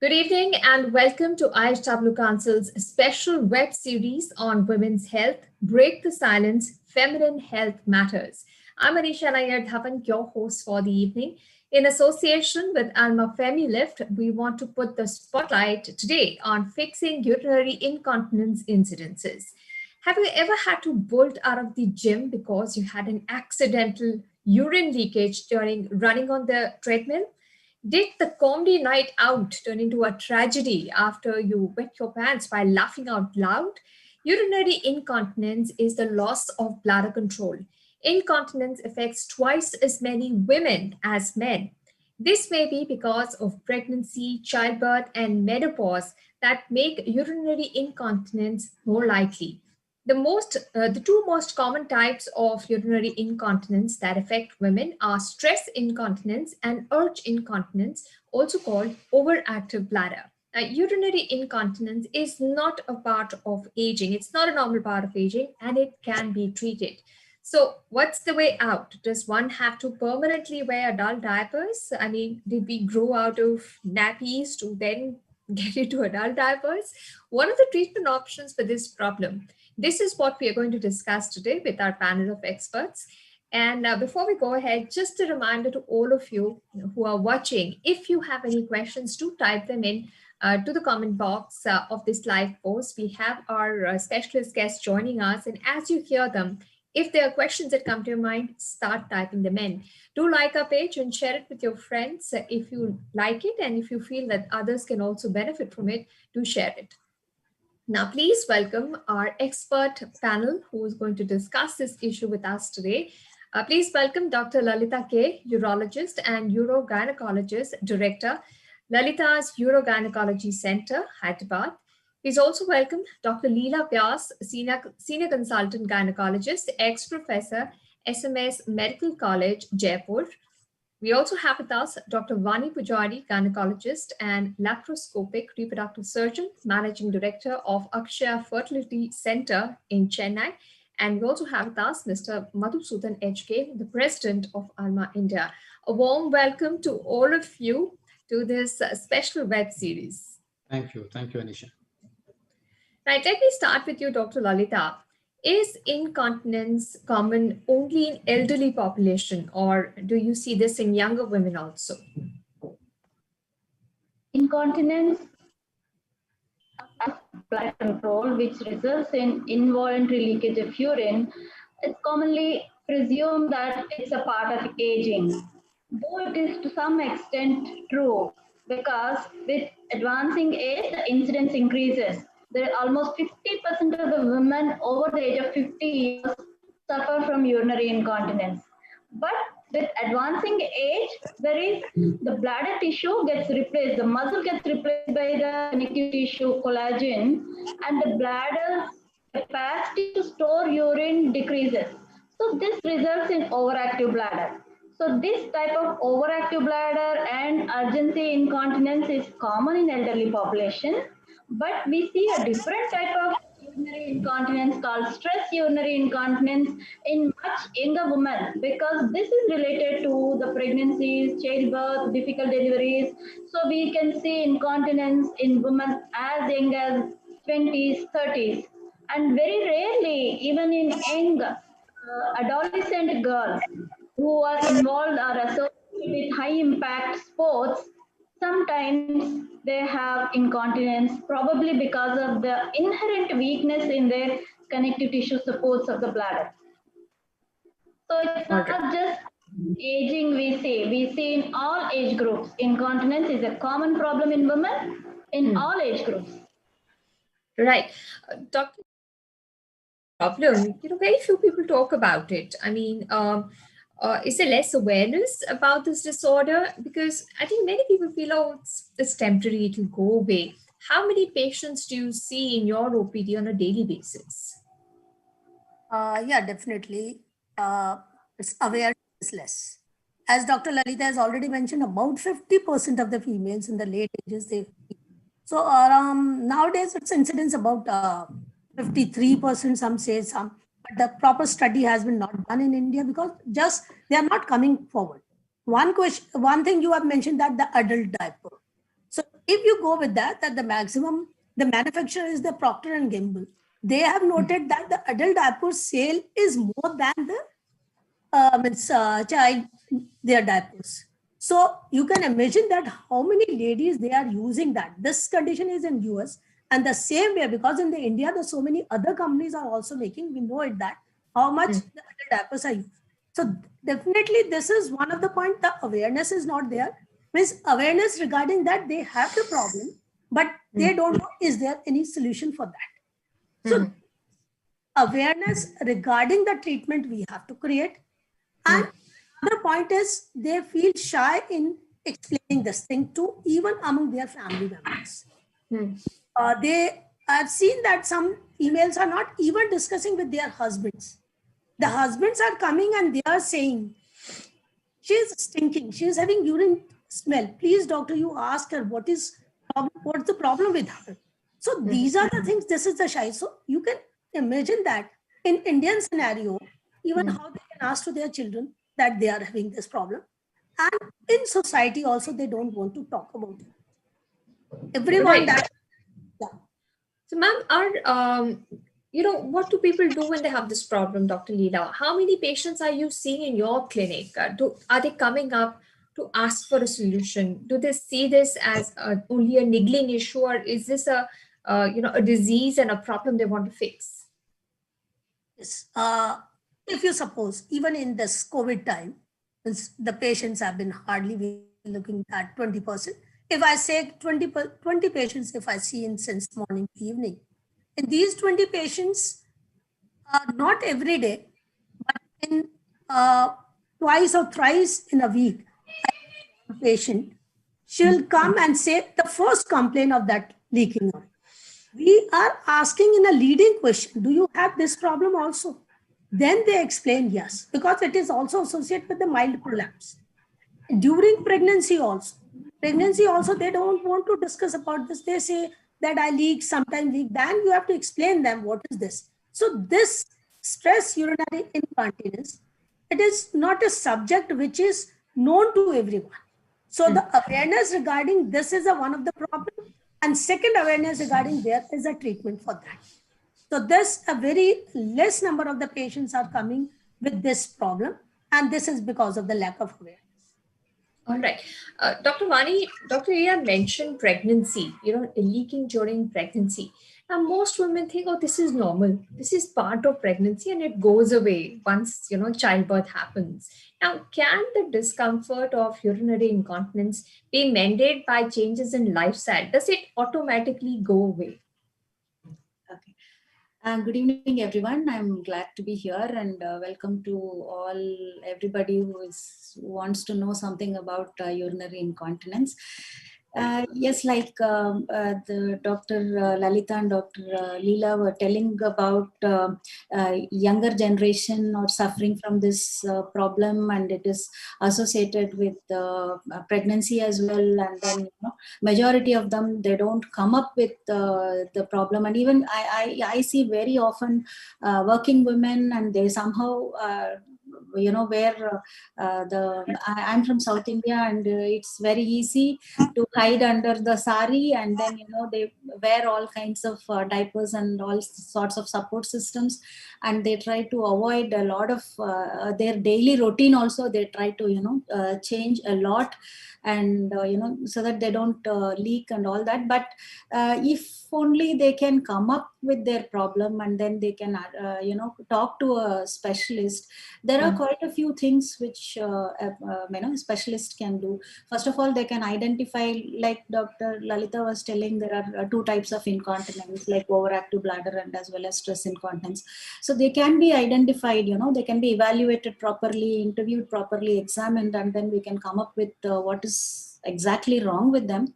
Good evening and welcome to IHW Council's special web series on women's health, Break the Silence, Feminine Health Matters. I'm Anisha Nair Dhawan, your host for the evening. In association with Alma FemiLift, we want to put the spotlight today on fixing urinary incontinence incidences. Have you ever had to bolt out of the gym because you had an accidental urine leakage during running on the treadmill? Did the comedy night out turn into a tragedy after you wet your pants while laughing out loud? Urinary incontinence is the loss of bladder control. Incontinence affects twice as many women as men. This may be because of pregnancy, childbirth, and menopause that make urinary incontinence more likely. The two most common types of urinary incontinence that affect women are stress incontinence and urge incontinence, also called overactive bladder. Now, urinary incontinence is not a part of aging. It's not a normal part of aging, and it can be treated. So, what's the way out? Does one have to permanently wear adult diapers? I mean, did we grow out of nappies to then get into adult diapers? What are the treatment options for this problem? This is what we are going to discuss today with our panel of experts. And before we go ahead, just a reminder to all of you who are watching, if you have any questions, do type them in to the comment box of this live post. We have our specialist guests joining us, and as you hear them, if there are questions that come to your mind, start typing them in. Do like our page and share it with your friends if you like it, and if you feel that others can also benefit from it, do share it. Now, please welcome our expert panel who is going to discuss this issue with us today. Please welcome Dr. Lalita K, urologist and urogynecologist director, Lalita's Urogynecology Center, Hyderabad. Please also welcome Dr. Leela Vyas, senior consultant gynecologist, ex-professor, SMS Medical College, Jaipur. We also have with us Dr. Vani Pujari, gynecologist and laparoscopic reproductive surgeon, managing director of Akshaya Fertility Center in Chennai. And we also have with us Mr. Madhusudan HK, the president of Alma India. A warm welcome to all of you to this special web series. Thank you, Anisha. Right, let me start with you, Dr. Lalita. Is incontinence common only in elderly population, or do you see this in younger women also? Incontinence bladder control, which results in involuntary leakage of urine, it's commonly presumed that it's a part of aging. Though it is to some extent true, because with advancing age, the incidence increases. There are almost 50% of the women over the age of 50 years suffer from urinary incontinence. But with advancing age, the bladder tissue gets replaced, the muscle gets replaced by the connective tissue collagen, and the bladder capacity to store urine decreases. So this results in overactive bladder. So this type of overactive bladder and urgency incontinence is common in elderly population. But we see a different type of urinary incontinence called stress urinary incontinence in much younger women, because this is related to the pregnancies, childbirth, difficult deliveries. So we can see incontinence in women as young as 20s, 30s, and very rarely even in young adolescent girls who are involved or associated with high impact sports. Sometimes they have incontinence, probably because of the inherent weakness in their connective tissue supports of the bladder. So it's not just aging we see in all age groups. Incontinence is a common problem in women in all age groups. Right. Dr. Problem, very few people talk about it. I mean, is there less awareness about this disorder? Because I think many people feel, oh, it's temporary, it'll go away. How many patients do you see in your OPD on a daily basis? Yeah, definitely. Awareness is less. As Dr. Lalita has already mentioned, about 50% of the females in the late ages, so nowadays it's incidence about 53%, some say some. But the proper study has been not done in India because just they are not coming forward. One thing you have mentioned, that the adult diaper. So if you go with that the maximum, the manufacturer is the Procter and Gamble. They have noted that the adult diaper sale is more than the child, their diapers. So you can imagine that how many ladies they are using that. This condition is in US, and the same way, because in the India, there's so many other companies are also making, we know it that how much the adult diapers are used. So definitely this is one of the point, the awareness is not there. Means awareness regarding that they have the problem, but they don't know is there any solution for that. So awareness regarding the treatment we have to create. And another point is they feel shy in explaining this thing to even among their family members. I've seen that some females are not even discussing with their husbands. The husbands are coming and they are saying, she's stinking, she's having urine smell. Please, doctor, you ask her what's the problem with her. So these are the things, this is the shy. So you can imagine that in Indian scenario, even how they can ask to their children that they are having this problem. And in society also, they don't want to talk about it. Everyone that. Yeah. So ma'am, what do people do when they have this problem, Dr. Leela? How many patients are you seeing in your clinic? Are they coming up to ask for a solution? Do they see this as only a niggling issue, or is this a disease and a problem they want to fix? Yes. If you suppose, even in this COVID time, the patients have been hardly looking at 20%. If I say 20 patients, if I see in since morning to evening, in these 20 patients, not every day, but in twice or thrice in a week, a patient, she'll come and say the first complaint of that leaking out. We are asking in a leading question, do you have this problem also? Then they explain yes, because it is also associated with the mild prolapse. During pregnancy also, they don't want to discuss about this. They say that I leak, sometimes leak. Then you have to explain them what is this. So this stress urinary incontinence, it is not a subject which is known to everyone. So the awareness regarding this is one of the problems. And second, awareness regarding there is a treatment for that. So this a very less number of the patients are coming with this problem, and this is because of the lack of awareness. All right. Dr. Vani, Dr. Leela mentioned pregnancy, leaking during pregnancy. Now, most women think, oh, this is normal. This is part of pregnancy and it goes away once, childbirth happens. Now, can the discomfort of urinary incontinence be mended by changes in lifestyle? Does it automatically go away? Okay. Good evening, everyone. I'm glad to be here, and welcome to everybody who wants to know something about urinary incontinence. Yes, like the Dr. Lalita and Dr. Leela were telling about younger generation or suffering from this problem, and it is associated with pregnancy as well. And then majority of them, they don't come up with the problem. And even I see very often working women, and they somehow where I'm from South India, and it's very easy to hide under the sari, and then they wear all kinds of diapers and all sorts of support systems, and they try to avoid a lot of their daily routine also. They try to change a lot, and so that they don't leak and all that. But if only they can come up with their problem, and then they can talk to a specialist. There are quite a few things which a specialist can do. First of all, they can identify, like Dr. Lalita was telling, there are two types of incontinence, like overactive bladder and as well as stress incontinence. So they can be identified, they can be evaluated properly, interviewed properly, examined, and then we can come up with what is exactly wrong with them.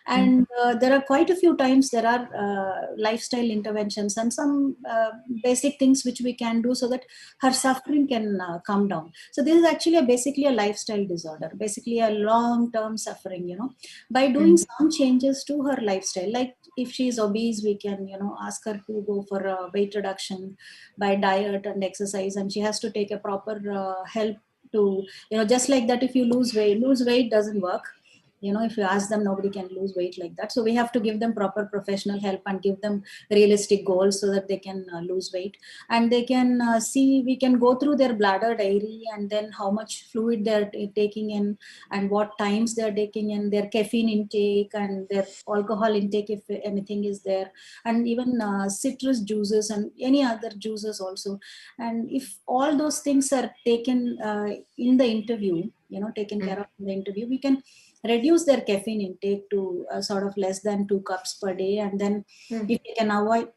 And there are quite a few times there are lifestyle interventions and some basic things which we can do so that her suffering can come down. So this is actually basically a lifestyle disorder, basically a long-term suffering, by doing some changes to her lifestyle. Like if she is obese, we can, ask her to go for a weight reduction by diet and exercise, and she has to take a proper help to, just like that, if you lose weight doesn't work. if you ask them, nobody can lose weight like that. So we have to give them proper professional help and give them realistic goals so that they can lose weight. And they can we can go through their bladder diary, and then how much fluid they're taking in, and what times they're taking in, their caffeine intake and their alcohol intake, if anything is there, and even citrus juices and any other juices also. And if all those things are taken in the interview, taken care of in the interview, we can reduce their caffeine intake to sort of less than 2 cups per day. And then if they can avoid,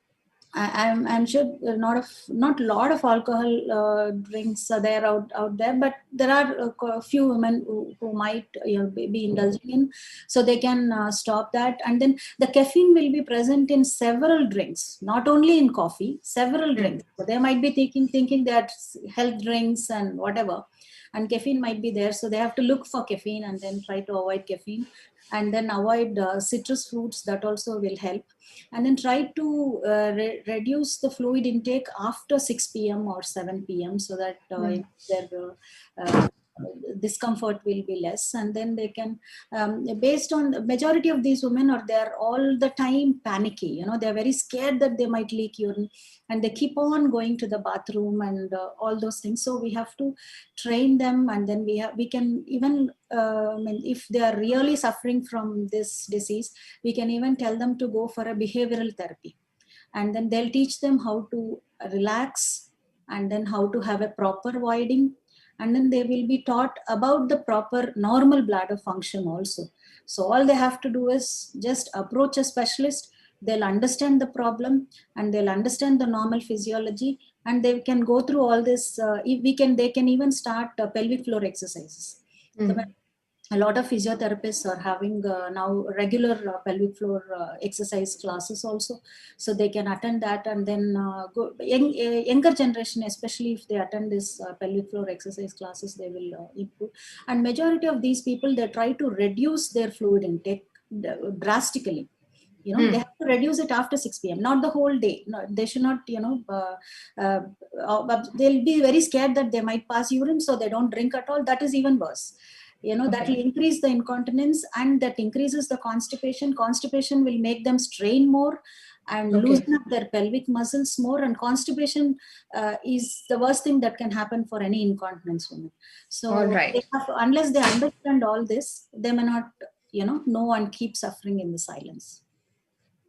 I'm sure not a lot of alcohol drinks are there out there, but there are a few women who might be indulging in, so they can stop that. And then the caffeine will be present in several drinks, not only in coffee, several drinks. So they might be thinking that health drinks and whatever, and caffeine might be there. So they have to look for caffeine and then try to avoid caffeine, and then avoid citrus fruits. That also will help. And then try to reduce the fluid intake after 6 p.m. or 7 p.m. so that their discomfort will be less. And then they can, based on the majority of these women, or they're all the time panicky, they're very scared that they might leak urine, and they keep on going to the bathroom and all those things. So we have to train them. And then we can even, if they are really suffering from this disease, we can even tell them to go for a behavioral therapy, and then they'll teach them how to relax, and then how to have a proper voiding. And then they will be taught about the proper normal bladder function also. So all they have to do is just approach a specialist. They'll understand the problem, and they'll understand the normal physiology, and they can go through all this. They can even start pelvic floor exercises. A lot of physiotherapists are having now regular pelvic floor exercise classes also, so they can attend that. And then younger generation, especially if they attend this pelvic floor exercise classes, they will improve. And majority of these people, they try to reduce their fluid intake drastically. They have to reduce it after 6 p.m., not the whole day. No, they should not, they'll be very scared that they might pass urine, so they don't drink at all. That is even worse. That will increase the incontinence, and that increases the constipation. Constipation will make them strain more and loosen up their pelvic muscles more. And constipation is the worst thing that can happen for any incontinence woman. So unless they understand all this, they may not, know and keep suffering in the silence.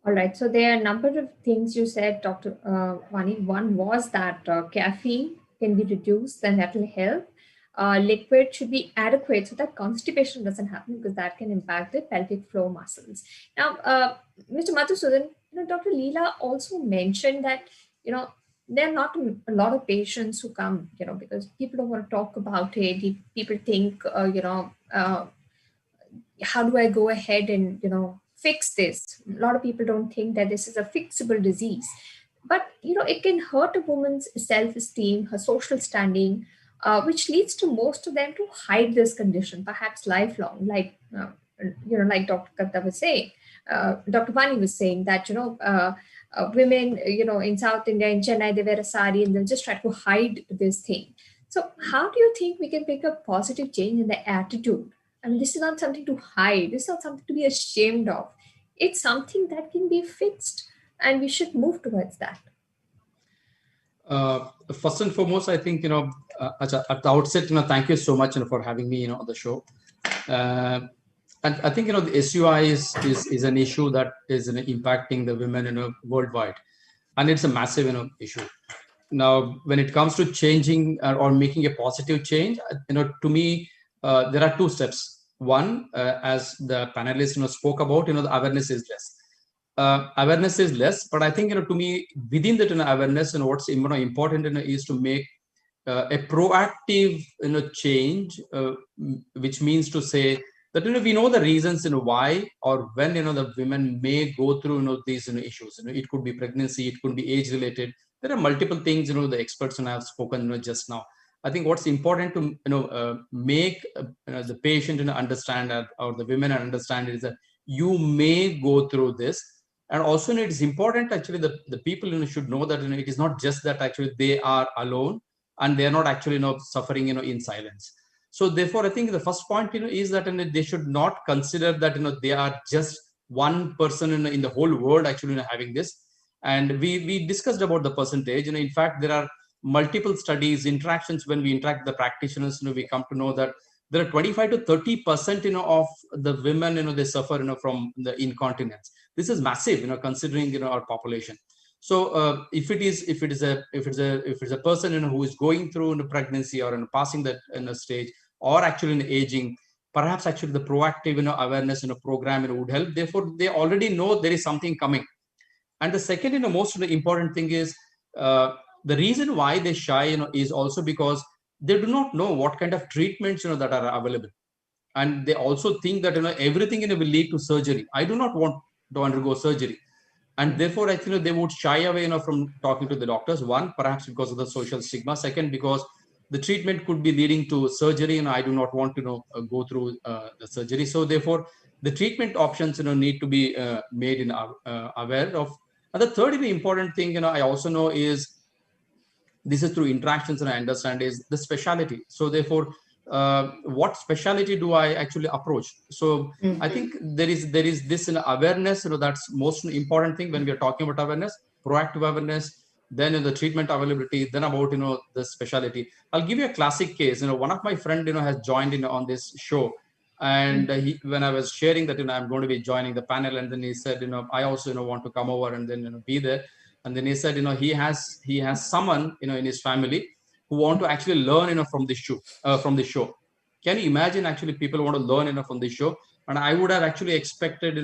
All right. So there are a number of things you said, Dr. Vani. One was that caffeine can be reduced, and that will help. Liquid should be adequate so that constipation doesn't happen, because that can impact the pelvic floor muscles. Now, Mr. Madhusudan, Dr. Leela also mentioned that, there are not a lot of patients who come, because people don't want to talk about it. People think, how do I go ahead and, fix this? A lot of people don't think that this is a fixable disease. But, it can hurt a woman's self-esteem, her social standing, which leads to most of them to hide this condition, perhaps lifelong, like Dr. Katta was saying, Dr. Vani was saying that, women, in South India, in Chennai, they wear a sari and they'll just try to hide this thing. So how do you think we can make a positive change in the attitude? I mean, this is not something to hide. This is not something to be ashamed of. It's something that can be fixed, and we should move towards that. First and foremost, I think, at the outset, thank you so much for having me, on the show. And I think, the SUI is an issue that is impacting the women, worldwide. And it's a massive, issue. Now, when it comes to changing or making a positive change, to me, there are two steps. One, as the panelists, spoke about, the awareness is less. Awareness is less, but I think, to me, within that awareness, what's important, is to make a proactive, change, which means to say that, we know the reasons, why or when, the women may go through, these, issues. It could be pregnancy, it could be age related. There are multiple things, the experts have spoken, just now. I think what's important to, make the patient, understand, or the women understand, is that you may go through this. And also, it is important, actually, the people, should know that, it is not just that actually they are alone and they are not actually, suffering, in silence. So therefore, I think the first point, is that they should not consider that, they are just one person in the whole world actually having this. And we discussed about the percentage. In fact, there are multiple studies, interactions. When we interact with the practitioners, we come to know that there are 25 to 30%, of the women, they suffer, from the incontinence. This is massive, considering, our population. So if it's a person, who is going through in a pregnancy or passing that in a stage, or actually in aging, perhaps actually the proactive, awareness, program, would help. Therefore, they already know there is something coming. And the second, most important thing is, the reason why they shy, is also because they do not know what kind of treatments, that are available. And they also think that, everything, will lead to surgery. I do not want to undergo surgery. And therefore, I think they would shy away, from talking to the doctors. One, perhaps because of the social stigma. Second, because the treatment could be leading to surgery, and I do not want to go through the surgery. So therefore, the treatment options, need to be made aware of. And the third important thing, I also know is, this is through interactions, and I understand, is the specialty. So therefore, what specialty do I actually approach? So I think there is this awareness, that's most important thing when we are talking about awareness, proactive awareness, then the treatment availability, then about the specialty. I'll give you a classic case. One of my friend has joined in on this show, and when I was sharing that I'm going to be joining the panel, and then he said, I also want to come over and then be there. And then he said, he has someone, in his family who want to actually learn, from this show. Can you imagine, actually people want to learn, from this show? And I would have actually expected,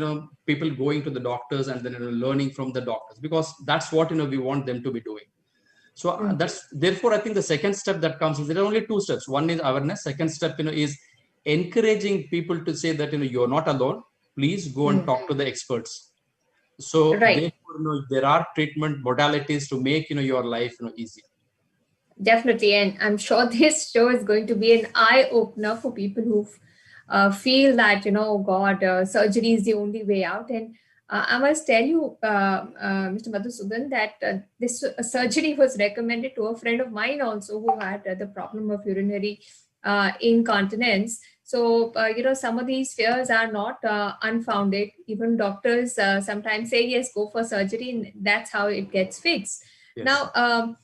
people going to the doctors and then learning from the doctors, because that's what, we want them to be doing. So that's, therefore, I think the second step that comes is, there are only two steps. One is awareness. Second step, is encouraging people to say that, you're not alone. Please go and talk to the experts. So therefore, there are treatment modalities to make, your life, easy. Definitely. And I'm sure this show is going to be an eye opener for people who feel that, oh God, surgery is the only way out. And I must tell you, Mr. Madhusudan, that this surgery was recommended to a friend of mine also, who had the problem of urinary incontinence. So, some of these fears are not unfounded. Even doctors sometimes say, yes, go for surgery, and that's how it gets fixed. Yes. Now,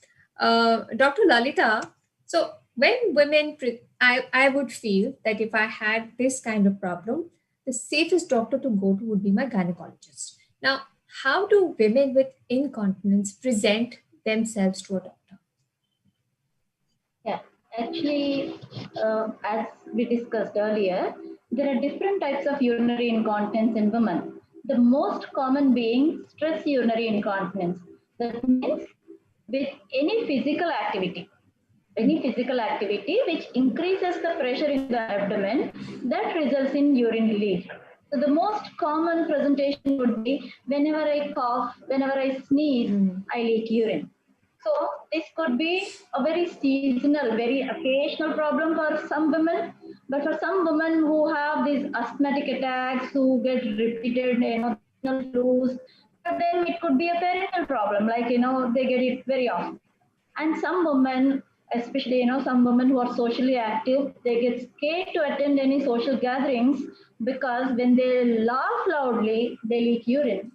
Dr. Lalita, so when women, I would feel that if I had this kind of problem, the safest doctor to go to would be my gynecologist. Now, how do women with incontinence present themselves to a doctor? Yeah, actually, as we discussed earlier, there are different types of urinary incontinence in women. The most common being stress urinary incontinence. That means with any physical activity which increases the pressure in the abdomen, that results in urine leak. So the most common presentation would be, whenever I cough, whenever I sneeze, I leak urine. So this could be a very seasonal, very occasional problem for some women, but for some women who have these asthmatic attacks, who get repeated, flus, but then it could be a perennial problem, like, they get it very often. And some women, especially, some women who are socially active, they get scared to attend any social gatherings, because when they laugh loudly, they leak urine.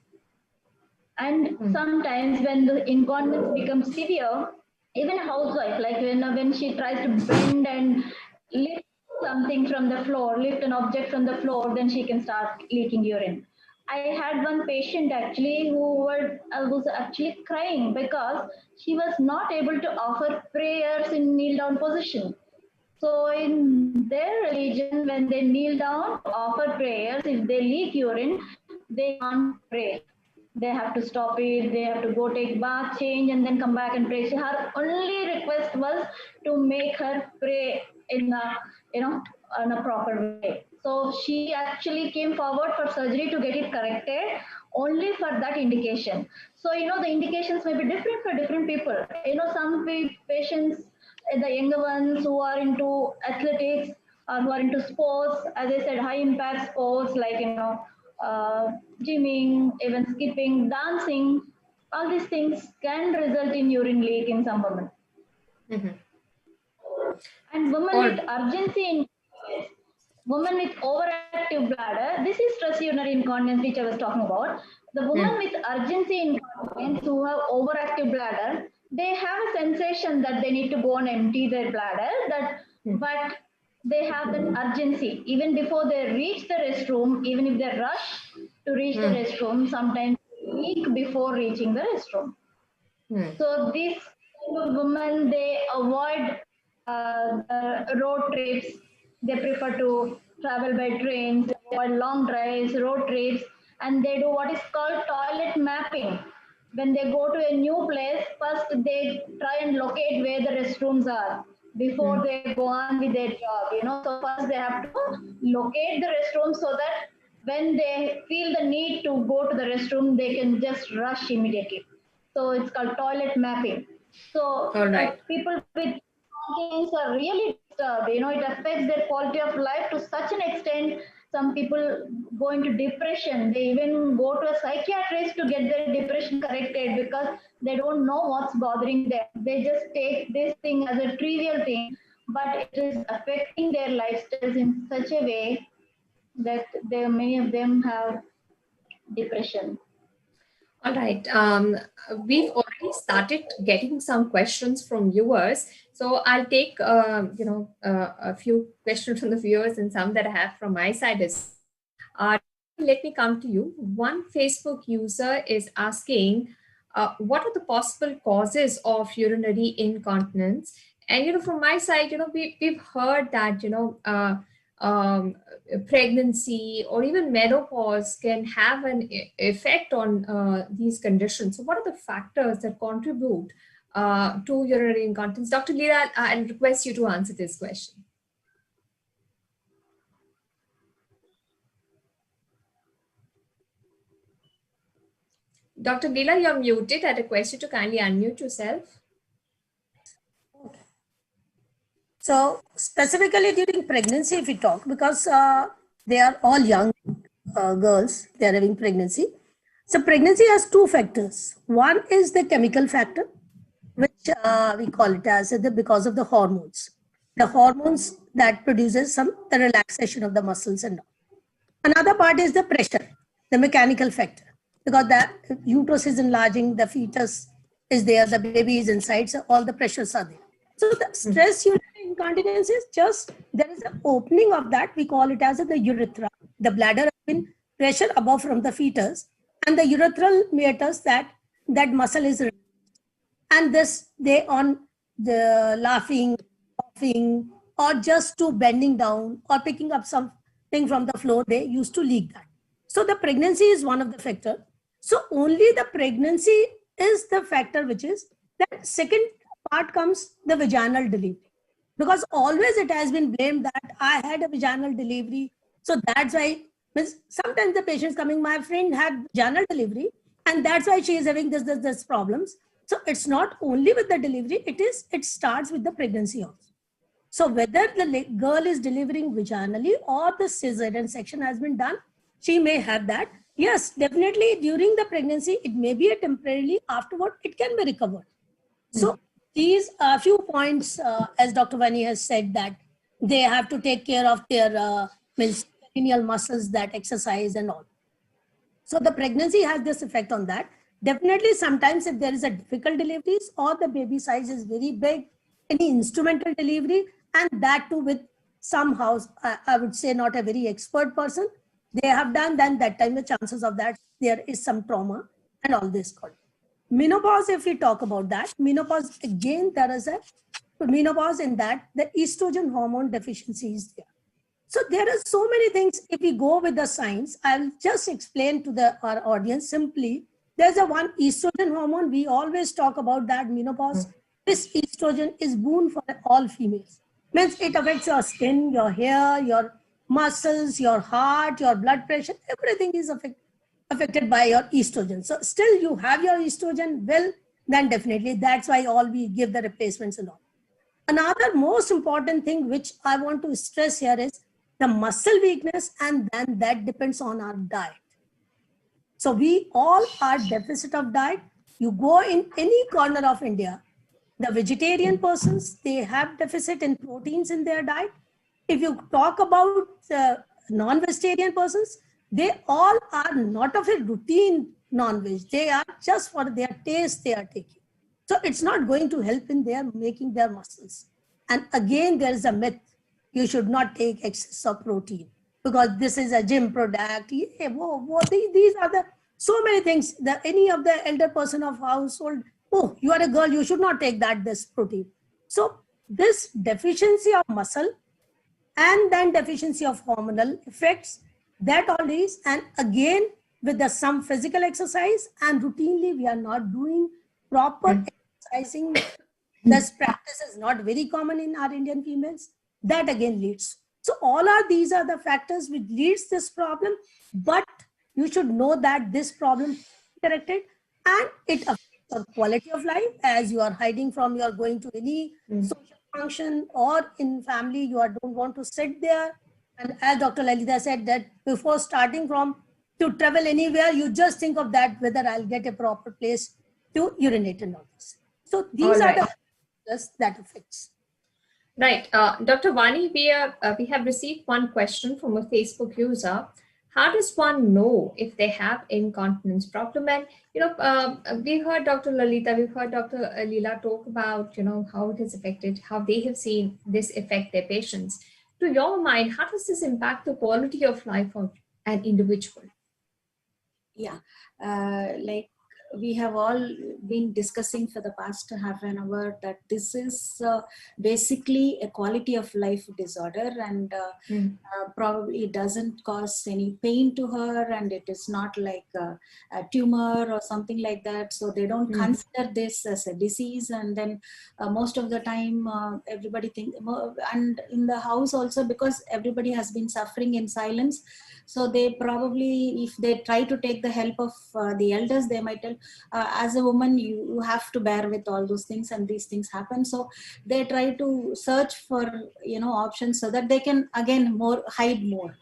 And sometimes when the incontinence becomes severe, even a housewife, like when she tries to bend and lift something from the floor, lift an object from the floor, then she can start leaking urine. I had one patient actually who was actually crying because she was not able to offer prayers in kneel down position. So in their religion, when they kneel down to offer prayers, if they leak urine, they can't pray. They have to stop it, they have to go take bath, change, and then come back and pray. So her only request was to make her pray in a proper way. So she actually came forward for surgery to get it corrected only for that indication. So, the indications may be different for different people. Some patients, the younger ones who are into athletics or who are into sports, as I said, high impact sports like, gymming, even skipping, dancing, all these things can result in urine leak in some women. And women with urgency incontinence, women with overactive bladder, this is stress urinary incontinence which I was talking about. The women with urgency incontinence who have overactive bladder, they have a sensation that they need to go and empty their bladder, but they have that urgency. Even before they reach the restroom, even if they rush to reach the restroom, sometimes a week before reaching the restroom. So these kind of women, they avoid road trips. They prefer to travel by trains, avoid long drives, road trips, and they do what is called toilet mapping. When they go to a new place, first they try and locate where the restrooms are before they go on with their job. So first they have to locate the restroom so that when they feel the need to go to the restroom, they can just rush immediately. So it's called toilet mapping. So people with incontinence are really disturbed. It affects their quality of life to such an extent. Some people go into depression. They even go to a psychiatrist to get their depression corrected because they don't know what's bothering them. They just take this thing as a trivial thing, but it is affecting their lifestyles in such a way that many of them have depression. All right. We've already started getting some questions from viewers. So I'll take, a few questions from the viewers and some that I have from my side as well. Let me come to you. One Facebook user is asking, what are the possible causes of urinary incontinence? And, from my side, we've heard that, pregnancy or even menopause can have an effect on these conditions. So what are the factors that contribute to urinary incontinence? Dr. Leela, I'll request you to answer this question. Dr. Leela, you're muted. I request you to kindly unmute yourself. So specifically during pregnancy, if we talk, because they are all young girls, they are having pregnancy. So pregnancy has two factors. One is the chemical factor, which we call it as because of the hormones. The hormones that produces the relaxation of the muscles and all. Another part is the pressure, the mechanical factor, because the uterus is enlarging, the fetus is there, the baby is inside, so all the pressures are there. So the stress urinary incontinence is just, there is an opening of that, we call it as the urethra. The bladder has been pressure above from the fetus, and the urethral meatus, that muscle is relaxed. And this, they on the laughing, coughing, or just to bending down or picking up something from the floor, they used to leak that. So the pregnancy is one of the factors. So only the pregnancy is the factor which is, that second part comes the vaginal delivery. Because always it has been blamed that I had a vaginal delivery. So that's why, sometimes the patients coming, my friend had vaginal delivery, and that's why she is having this problems. So it's not only with the delivery, it starts with the pregnancy also. So whether the girl is delivering vaginally or the cesarean section has been done, she may have that. Yes, definitely during the pregnancy, it may be a temporarily, afterward, it can be recovered. So these are few points, as Dr. Vani has said, that they have to take care of their perineal muscles, that exercise and all. So the pregnancy has this effect on that. Definitely sometimes if there is a difficult deliveries or the baby size is very big, any instrumental delivery, and that too with somehow, I would say not a very expert person, they have done, then that time the chances of that there is some trauma and all this called. Menopause, if we talk about that, menopause, again, there is a menopause in that the estrogen hormone deficiency is there. So there are so many things. If we go with the science, I'll just explain to our audience simply. There's a one estrogen hormone. We always talk about that menopause. This estrogen is boon for all females. Means it affects your skin, your hair, your muscles, your heart, your blood pressure. Everything is affected by your estrogen. So still you have your estrogen, well, then definitely that's why all we give the replacements and all. Another most important thing which I want to stress here is the muscle weakness, and then that depends on our diet. So we all are deficit of diet. You go in any corner of India, The vegetarian persons, they have deficit in proteins in their diet. If you talk about non-vegetarian persons, they all are not of a routine non-veg. They are just for their taste they are taking. So it's not going to help in their making their muscles. And again, there is a myth. You should not take excess of protein because this is a gym product. Yeah, these are the so many things that any of the elder person of household, oh, you are a girl, you should not take this protein. So this deficiency of muscle and then deficiency of hormonal effects, that all is, and again with some physical exercise, and routinely we are not doing proper exercising. This practice is not very common in our Indian females. That again leads. So these are the factors which leads this problem, but you should know that this problem is corrected and it affects your quality of life as you are hiding from, you are going to any social function or in family, you don't want to sit there. And as Dr. Lalita said, that before starting from to travel anywhere, you just think of that, whether I'll get a proper place to urinate and all this. So these are the factors that affects. Right. Dr. Vani, we have received one question from a Facebook user. How does one know if they have incontinence problem? And, we heard Dr. Lalita, we've heard Dr. Leela talk about, how it has affected, how they have seen this affect their patients. To your mind, how does this impact the quality of life of an individual? Yeah, like we have all been discussing for the past half an hour that this is basically a quality of life disorder, and probably it doesn't cause any pain to her, and it is not like a tumor or something like that. So they don't consider this as a disease, and then most of the time everybody thinks, and in the house also, because everybody has been suffering in silence. So they probably, if they try to take the help of the elders, they might tell, as a woman, you have to bear with all those things, and these things happen. So they try to search for, options so that they can again hide more.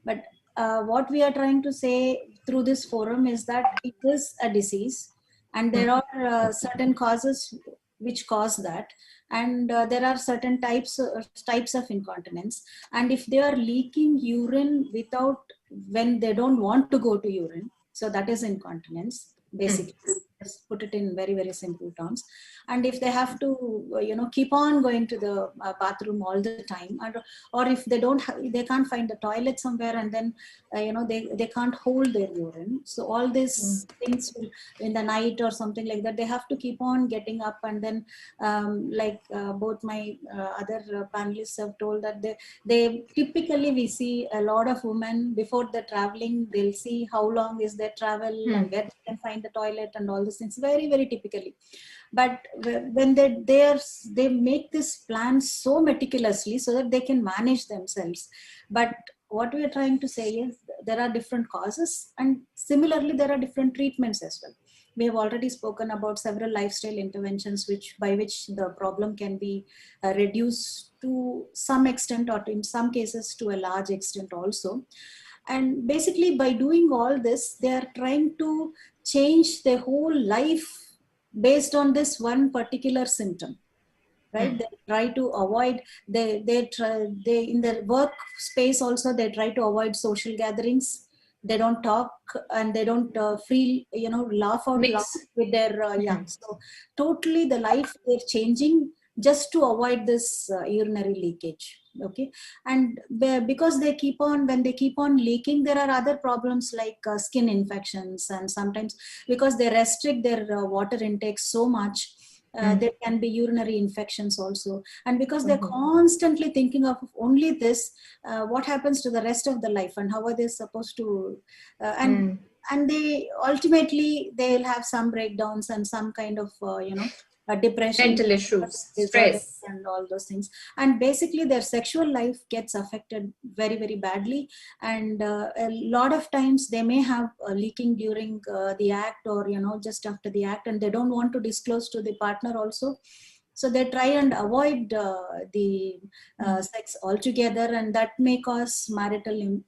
But what we are trying to say through this forum is that it is a disease, and there are certain causes which cause that, and there are certain types of incontinence, and if they are leaking urine when they don't want to go to urine, so that is incontinence basically. Just put it in very, very simple terms. And if they have to keep on going to the bathroom all the time, or if they can't find the toilet somewhere, and then they can't hold their urine, so all these things will, in the night or something like that, they have to keep on getting up. And then both my other panelists have told that they typically, we see a lot of women before they're traveling, they'll see how long is their travel and where they can find the toilet and all these things, very, very typically. But when they make this plan so meticulously so that they can manage themselves. But what we are trying to say is there are different causes, and similarly there are different treatments as well. We have already spoken about several lifestyle interventions by which the problem can be reduced to some extent, or in some cases to a large extent also. And basically by doing all this, they are trying to change their whole life based on this one particular symptom, right? They try to avoid, they in their workspace also, they try to avoid social gatherings. They don't talk, and they don't laugh out loud with their young. So totally the life they're changing just to avoid this urinary leakage. Okay, and because when they keep on leaking, there are other problems like skin infections, and sometimes because they restrict their water intake so much, there can be urinary infections also. And because they're constantly thinking of only this, what happens to the rest of the life, and how are they supposed to and they ultimately they'll have some breakdowns and some kind of depression, mental issues, stress, and all those things. And basically their sexual life gets affected very, very badly. And a lot of times they may have leaking during the act, or just after the act, and they don't want to disclose to the partner also. So they try and avoid the sex altogether, and that may cause marital,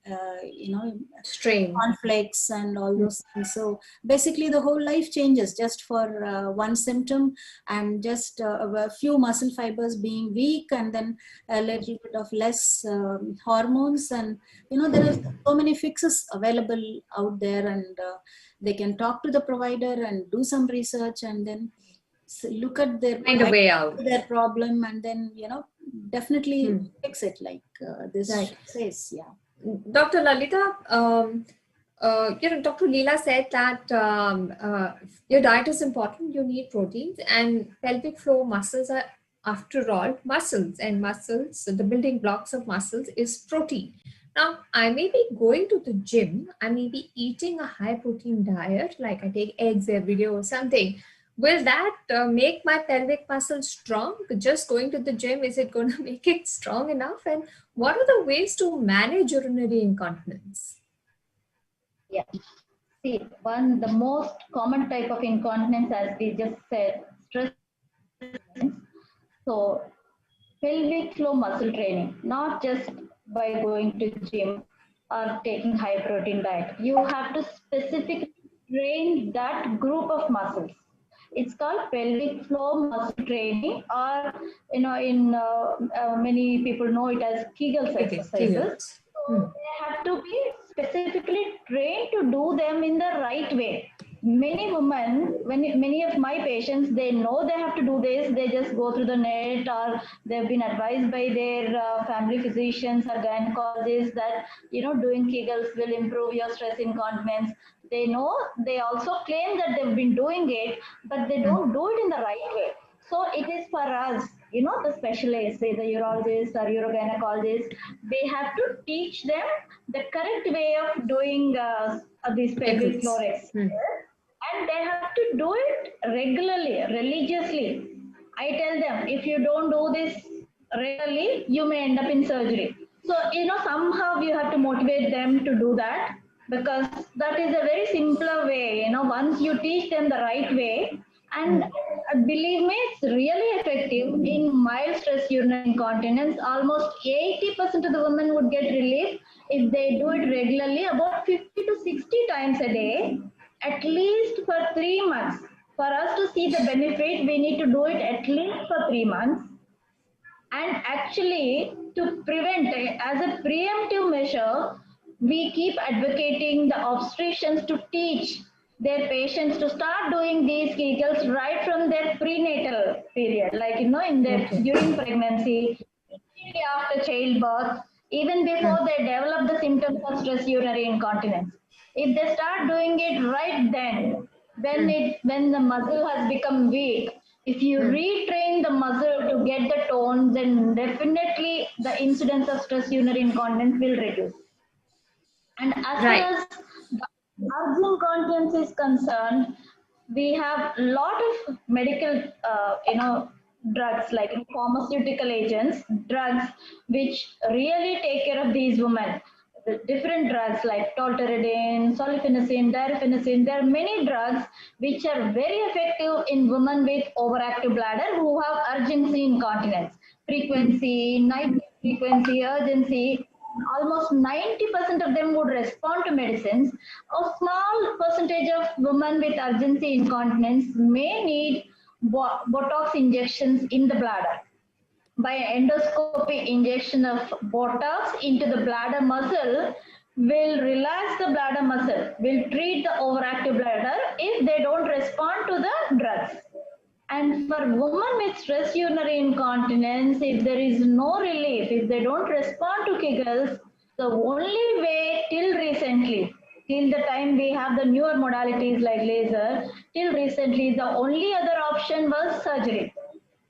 strain, conflicts and all those things. So basically the whole life changes just for one symptom, and just a few muscle fibers being weak, and then a little bit of less hormones. And there are so many fixes available out there, and they can talk to the provider and do some research, and then look at their find a way out their problem, and then definitely fix it, like this says. Yeah. Dr. Lalita, Dr. Leela said that your diet is important. You need proteins, and pelvic floor muscles are, after all, muscles, and muscles, the building blocks of muscles is protein. Now, I may be going to the gym, I may be eating a high protein diet, like I take eggs every day or something. Will that make my pelvic muscle strong? Just going to the gym, is it going to make it strong enough? And what are the ways to manage urinary incontinence? Yeah. See, the most common type of incontinence, as we just said, stress. So, pelvic floor muscle training, not just by going to gym or taking high protein diet. You have to specifically train that group of muscles. It's called pelvic floor muscle training, or many people know it as Kegel exercises. So they have to be specifically trained to do them in the right way. Many women, many of my patients, they know they have to do this. They just go through the net, or they've been advised by their family physicians or gynecologists that doing Kegels will improve your stress incontinence. They know, they also claim that they've been doing it, but they don't do it in the right way. So it is for us, the specialists, say the urologists or urogynecologists, they have to teach them the correct way of doing these pelvic floor exercises. And they have to do it regularly, religiously. I tell them, if you don't do this regularly, you may end up in surgery. So, somehow you have to motivate them to do that, because that is a very simpler way. Once you teach them the right way, and believe me, it's really effective in mild stress urinary incontinence. Almost 80% of the women would get relief if they do it regularly, about 50 to 60 times a day, at least for 3 months. For us to see the benefit, we need to do it at least for 3 months. And actually, to prevent, as a preemptive measure, we keep advocating the obstetricians to teach their patients to start doing these Kegels right from their prenatal period, like, during pregnancy, after childbirth, even before they develop the symptoms of stress urinary incontinence. If they start doing it right then, when the muscle has become weak, if you retrain the muscle to get the tone, then definitely the incidence of stress urinary incontinence will reduce. And as far as urge incontinence is concerned, we have a lot of medical, drugs, like pharmaceutical agents, drugs which really take care of these women. The different drugs like tolterodine, solifenacin, darifenacin, there are many drugs which are very effective in women with overactive bladder who have urgency incontinence. Frequency, night frequency, urgency, almost 90% of them would respond to medicines. A small percentage of women with urgency incontinence may need Botox injections in the bladder. By endoscopy injection of Botox into the bladder muscle will relax the bladder muscle, will treat the overactive bladder if they don't respond to the drugs. And for women with stress urinary incontinence, if there is no relief, if they don't respond to Kegels, the only way till recently, till the time we have the newer modalities like laser, till recently the only other option was surgery.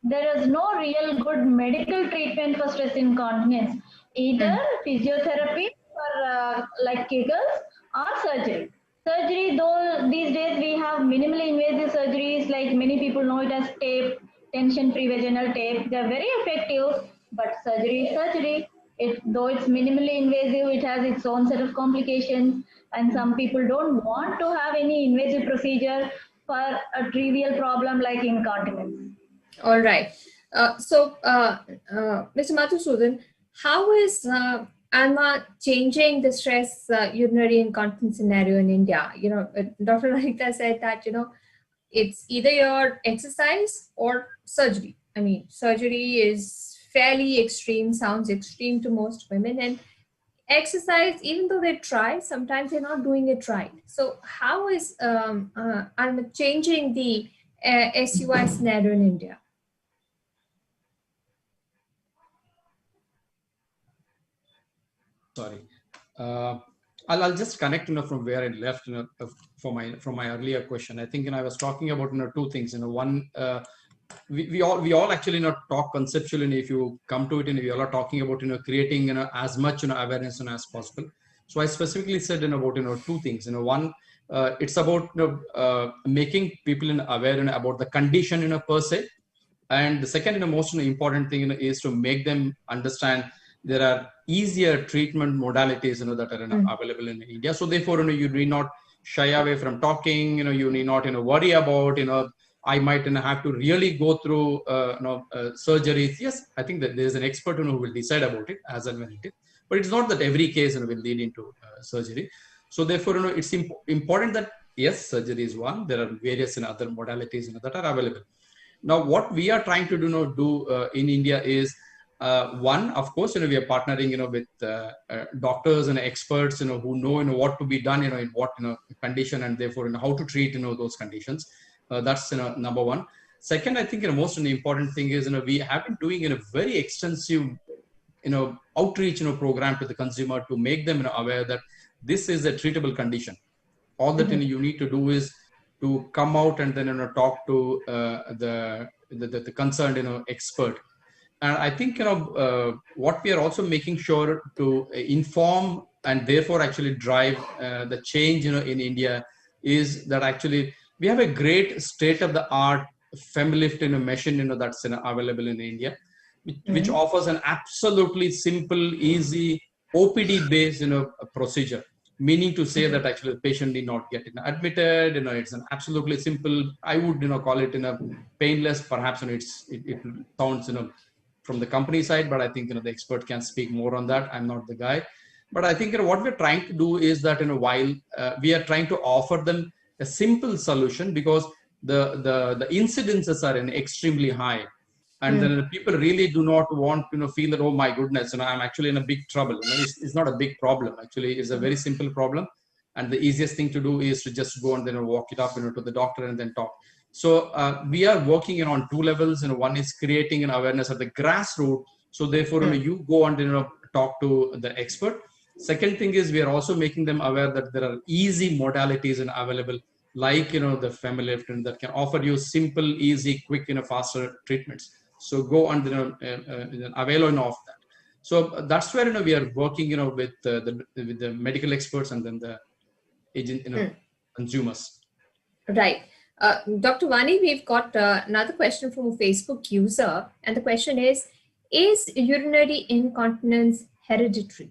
There is no real good medical treatment for stress incontinence, either physiotherapy or like Kegels or surgery. Surgery, though these days we have minimally invasive surgeries, like many people know it as tape, tension-free vaginal tape. They are very effective, but surgery is surgery. Though it's minimally invasive, it has its own set of complications, and some people don't want to have any invasive procedure for a trivial problem like incontinence. All right. Mr. Madhusudan, how is ANMA changing the stress urinary incontinence scenario in India? Dr. Lalita said that, it's either your exercise or surgery. I mean, surgery is fairly extreme, sounds extreme to most women, and exercise, even though they try, sometimes they're not doing it right. So how is ANMA changing the SUI scenario in India? Sorry. I'll just connect, from where I left, from my earlier question. I think, I was talking about, two things. One, we all actually talk conceptually. If you come to it, we all are talking about, creating, as much, awareness as possible. So I specifically said, about, two things. One, it's about, making people aware, about the condition, per se. And the second, most important thing, is to make them understand there are easier treatment modalities, that are available in India. So therefore, you need not shy away from talking. You need not, worry about, I might have to really go through, surgeries. Yes, I think that there is an expert, who will decide about it as and when it is. But it's not that every case, will lead into surgery. So therefore, it's important that yes, surgery is one. There are various other modalities, that are available. Now, what we are trying to do in India is, one, of course, we are partnering, with doctors and experts, who know, what to be done, in what, condition, and therefore, how to treat, those conditions. That's, number one. Second, I think, most important thing is, we have been doing a very extensive, outreach, program to the consumer to make them aware that this is a treatable condition. All that you need to do is to come out and then talk to the concerned expert. And I think what we are also making sure to inform and therefore actually drive the change in India is that actually we have a great state of the art femlift machine that's available in India, which offers an absolutely simple, easy OPD based procedure. Meaning to say that actually the patient need not get admitted. It's an absolutely simple. I would call it painless. Perhaps it sounds from the company side, but I think the expert can speak more on that. I'm not the guy, but I think what we're trying to do is that while we are trying to offer them a simple solution, because the incidences are extremely high. And then people really do not want feel that, oh my goodness, I'm actually in a big trouble. It's not a big problem. Actually, it's a very simple problem, and the easiest thing to do is to just go and then walk it up to the doctor and then talk. So we are working on two levels. One is creating an awareness at the grassroots. So therefore, you go and talk to the expert. Second thing is we are also making them aware that there are easy modalities available, like the femlift, and that can offer you simple, easy, quick, faster treatments. So go and avail of that. So that's where we are working with the medical experts and then the agent consumers. Right. Dr. Vani, we've got another question from a Facebook user, and the question is urinary incontinence hereditary?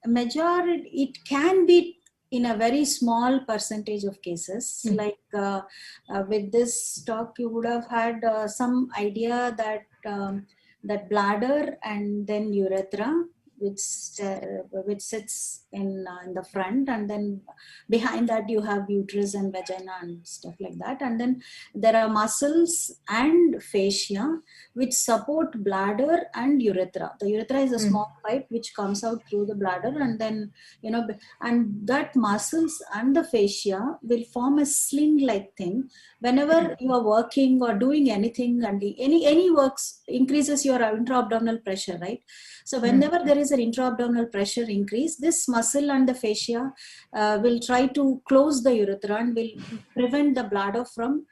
Majority, it can be in a very small percentage of cases. Like with this talk, you would have had some idea that that bladder and then urethra, which sits in the front, and then behind that you have uterus and vagina and stuff like that. And then there are muscles and fascia which support bladder and urethra. The urethra is a small pipe which comes out through the bladder, and then and that muscles and the fascia will form a sling-like thing. Whenever you are working or doing anything, and any works increases your intra-abdominal pressure, right? So whenever there is an intra-abdominal pressure increase, this muscle and the fascia will try to close the urethra and will prevent the bladder from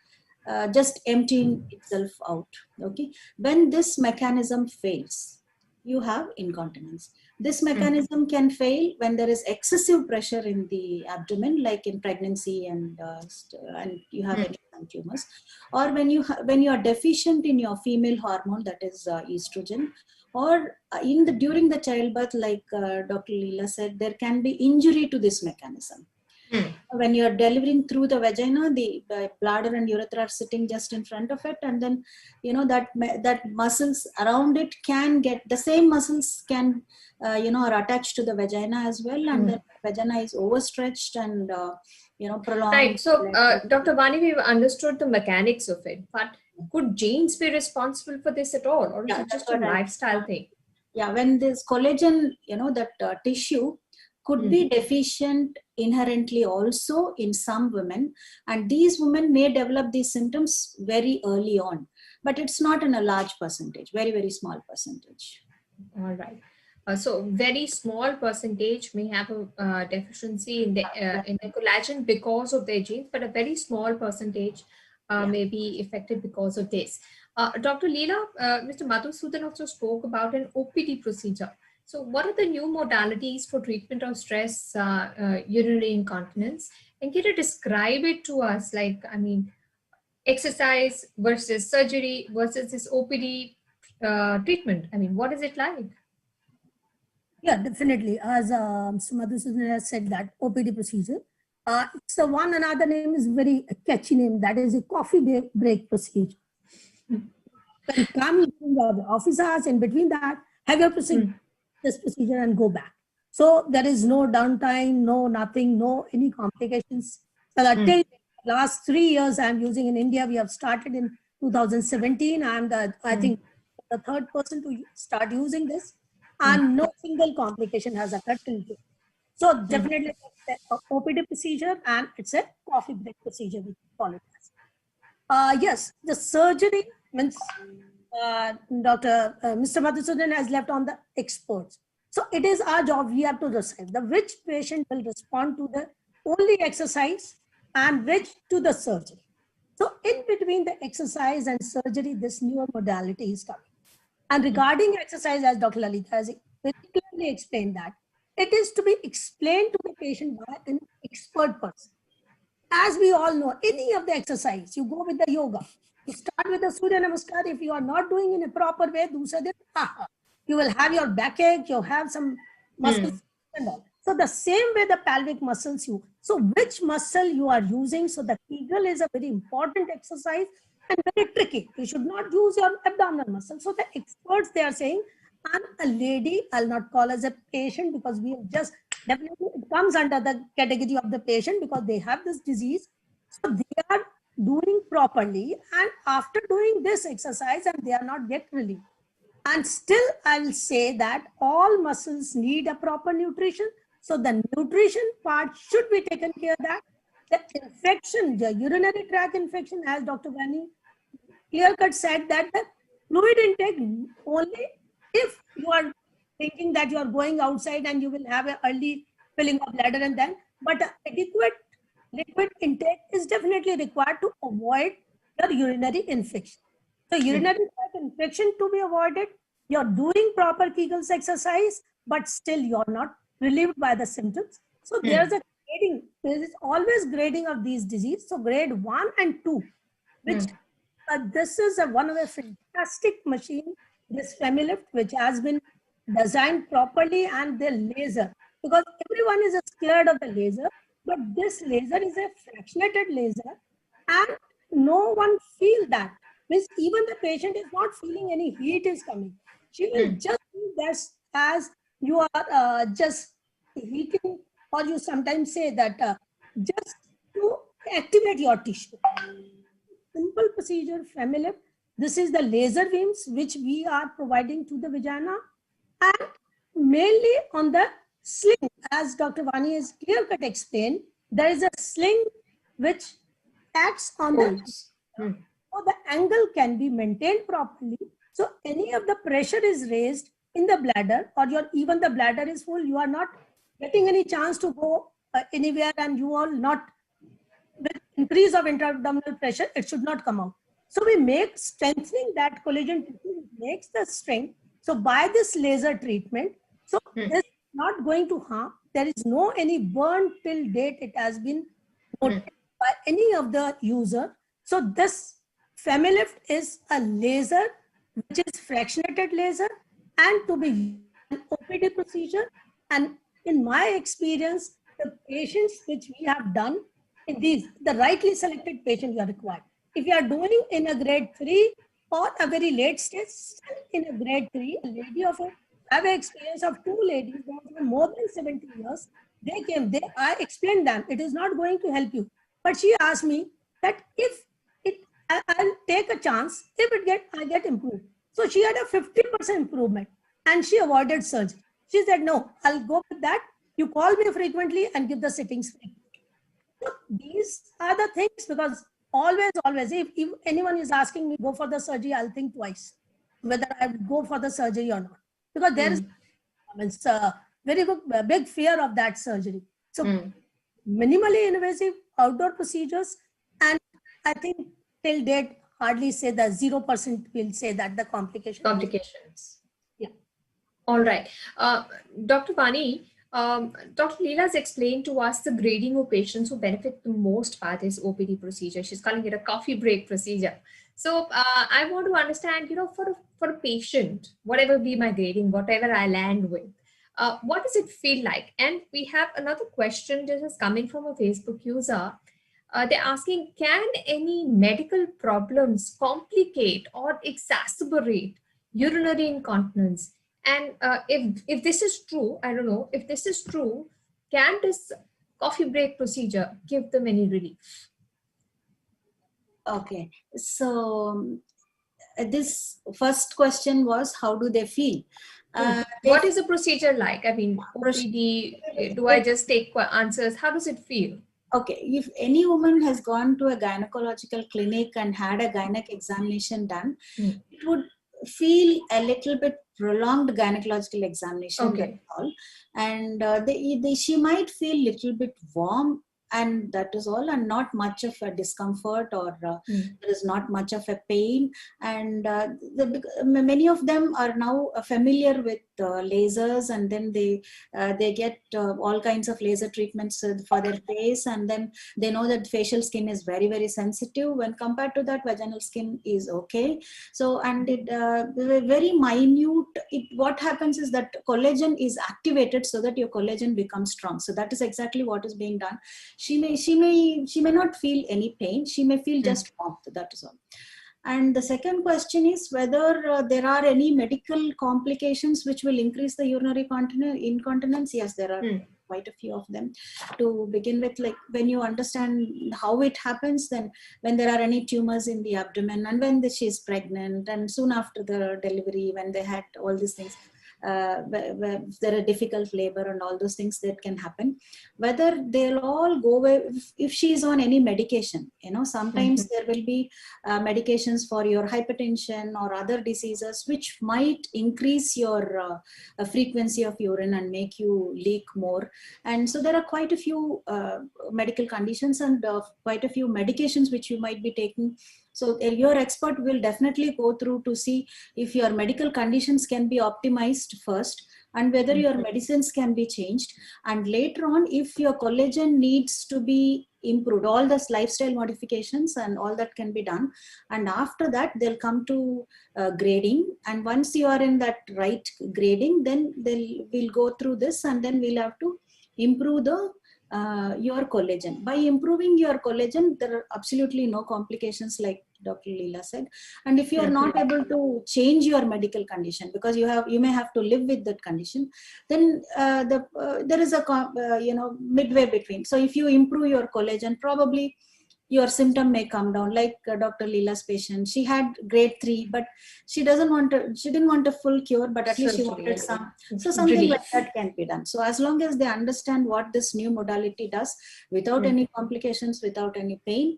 just emptying itself out. Okay, when this mechanism fails, you have incontinence. This mechanism can fail when there is excessive pressure in the abdomen, like in pregnancy and you have endocrine tumors, or when you are deficient in your female hormone, that is estrogen, or during the childbirth, like Dr. Leela said, there can be injury to this mechanism. when you're delivering through the vagina, the bladder and urethra are sitting just in front of it, and then that muscles around it can get the same muscles can are attached to the vagina as well, and the vagina is overstretched and prolonged. Right. So, Dr. Vani, we've understood the mechanics of it, but could genes be responsible for this at all, or is it just a lifestyle thing? Yeah, when this collagen, that tissue could be deficient inherently also in some women, and these women may develop these symptoms very early on, but it's not in a large percentage, very, very small percentage. All right. So very small percentage may have a deficiency in the collagen because of their genes, but a very small percentage may be affected because of this. Dr. Leela, Mr. Madhusudan also spoke about an OPD procedure. So what are the new modalities for treatment of stress urinary incontinence? And can you describe it to us? Like, I mean, exercise versus surgery versus this OPD treatment. I mean, what is it like? Yeah, definitely. As Mr. Madhusudan has said, that OPD procedure. It's the one another name is very catchy name. That is a coffee break procedure. When you come in the office hours, in between that, have your procedure, this procedure, and go back. So there is no downtime, no nothing, no any complications. So until last 3 years, I'm using in India. We have started in 2017. I'm I think the third person to start using this, and no single complication has occurred till today. So definitely OPD procedure, and it's a coffee break procedure, we call it as. Yes, the surgery means Mr. Madhusudan has left on the experts. So it is our job, we have to decide which patient will respond to the only exercise and which to the surgery. So in between the exercise and surgery, this newer modality is coming. And regarding exercise, as Dr. Lalita has very clearly explained, that it is to be explained to the patient by an expert person. As we all know, any of the exercise, you go with the yoga, you start with the Surya Namaskar. If you are not doing in a proper way, you will have your backache, you have some muscles and all. So the same way the pelvic muscles so which muscle you are using? So the Kegel is a very important exercise and very tricky. You should not use your abdominal muscle. So the experts, they are saying, I'm a lady, I'll not call as a patient, because we have just definitely it comes under the category of the patient because they have this disease. So they are doing properly, and after doing this exercise, and they are not get relief. And still I'll say that all muscles need a proper nutrition. So the nutrition part should be taken care of that. The infection, the urinary tract infection, as Dr. Vani clear-cut said, that the fluid intake only if you are thinking that you are going outside and you will have an early filling of bladder and then, but adequate liquid intake is definitely required to avoid your urinary infection. So urinary tract infection to be avoided, you're doing proper Kegels exercise, but still you're not relieved by the symptoms. So there's a grading, there is always grading of these diseases. So grade 1 and 2, which this is one of the fantastic machine, this FemiLift, which has been designed properly, and the laser, because everyone is scared of the laser, but this laser is a fractionated laser, and no one feel that. Means even the patient is not feeling any heat is coming. She will just feel that as you are just heating, or you sometimes say that just to activate your tissue. Simple procedure, FemiLift. This is the laser beams which we are providing to the vagina, and mainly on the sling, as Dr. Vani has clear-cut explained, there is a sling which acts on the so the angle can be maintained properly. So any of the pressure is raised in the bladder, or even the bladder is full, you are not getting any chance to go anywhere, and you are not, with increase of intra-abdominal pressure, it should not come out. So we make strengthening that collagen tissue, makes the strength. So by this laser treatment, so this is not going to harm. There is no any burn till date it has been noted by any of the user. So this FemiLift is a laser which is fractionated laser, and to be an OPD procedure. And in my experience, the patients which we have done in these, the rightly selected patients are required. If you are doing in a grade 3 or a very late stage, in a grade 3, a lady of a, I have an experience of 2 ladies, more than 70 years. They came, I explained them, it is not going to help you. But she asked me that if I'll take a chance, if I get improved. So she had a 50% improvement and she avoided surgery. She said, no, I'll go with that. You call me frequently and give the sittings free. So these are the things, because always, if anyone is asking me go for the surgery, I'll think twice whether I would go for the surgery or not. Because there is a very big fear of that surgery. So minimally invasive outdoor procedures, and I think till date, hardly say that 0% will say that the complications. Yeah. All right. Dr. Vani, Dr. Leela has explained to us the grading of patients who benefit the most by this OPD procedure. She's calling it a coffee break procedure. So I want to understand, for a patient, whatever be my grading, whatever I land with, what does it feel like? And we have another question that is coming from a Facebook user. They're asking, can any medical problems complicate or exacerbate urinary incontinence? And if this is true, I don't know, if this is true, can this coffee break procedure give them any relief? Okay, so this first question was, how do they feel? What is the procedure like? I mean, OPD, do I just take answers? How does it feel? Okay, if any woman has gone to a gynecological clinic and had a gynec examination done, it would feel a little bit prolonged gynecological examination. Okay. That's all. And she might feel little bit warm, and that is all, and not much of a discomfort, or there is not much of a pain. And many of them are now familiar with lasers, and then they get all kinds of laser treatments for their face, and then they know that facial skin is very, very sensitive. When compared to that, vaginal skin is okay. So, and it very minute. What happens is that collagen is activated so that your collagen becomes strong. So that is exactly what is being done. She may not feel any pain. She may feel just warmth. That is all. And the second question is whether there are any medical complications which will increase the urinary incontinence. Yes, there are quite a few of them. To begin with, like when you understand how it happens, then when there are any tumors in the abdomen, and when she is pregnant, and soon after the delivery, when they had all these things, where there are difficult labor and all those things that can happen, whether they'll all go away if she is on any medication. Sometimes there will be medications for your hypertension or other diseases which might increase your frequency of urine and make you leak more. And so there are quite a few medical conditions and quite a few medications which you might be taking. So your expert will definitely go through to see if your medical conditions can be optimized first, and whether your medicines can be changed. And later on, if your collagen needs to be improved, all those lifestyle modifications and all that can be done. And after that, they'll come to grading. And once you are in that right grading, then we'll go through this, and then we'll have to improve your collagen. By improving your collagen, there are absolutely no complications, like Dr. Leela said. And if you are not able to change your medical condition, because you may have to live with that condition, then there is a midway between. So if you improve your collagen, probably your symptom may come down. Like Dr. Leela's patient, she had grade 3, but she didn't want a full cure, but at least she wanted some. So something like that can be done. So as long as they understand what this new modality does, without any complications, without any pain,